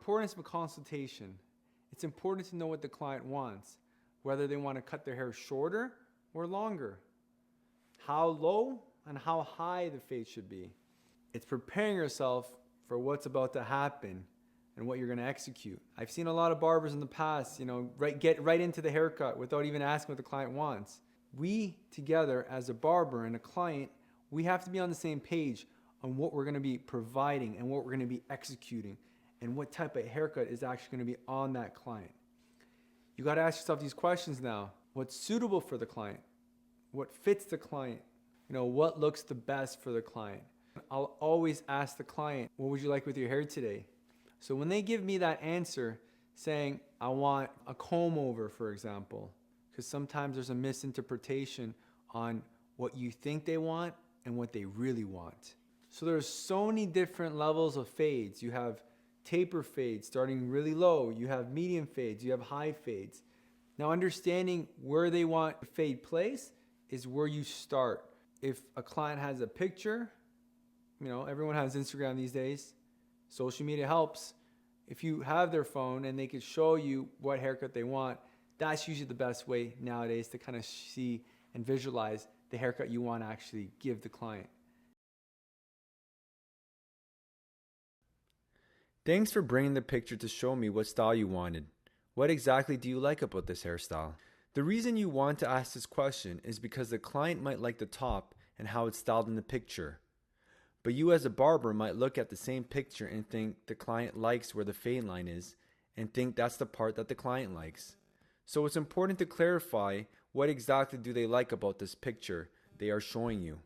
importance of a consultation. It's important to know what the client wants, whether they want to cut their hair shorter or longer, how low and how high the fade should be. It's preparing yourself for what's about to happen and what you're going to execute. I've seen a lot of barbers in the past, get right into the haircut without even asking what the client wants. We together as a barber and a client, we have to be on the same page on what we're going to be providing and what we're going to be executing and what type of haircut is actually going to be on that client. You got to ask yourself these questions now. What's suitable for the client? What fits the client? What looks the best for the client? I'll always ask the client, what would you like with your hair today? So when they give me that answer saying, I want a comb over, for example, because sometimes there's a misinterpretation on what you think they want and what they really want. So there's so many different levels of fades. You have taper fades starting really low. You have medium fades. You have high fades. Now understanding where they want the fade placed is where you start. If a client has a picture, everyone has Instagram these days. Social media helps. If you have their phone and they can show you what haircut they want, that's usually the best way nowadays to kind of see and visualize the haircut you want to actually give the client. Thanks for bringing the picture to show me what style you wanted. What exactly do you like about this hairstyle? The reason you want to ask this question is because the client might like the top and how it's styled in the picture. But you as a barber might look at the same picture and think the client likes where the fade line is and think that's the part that the client likes. So it's important to clarify what exactly do they like about this picture they are showing you.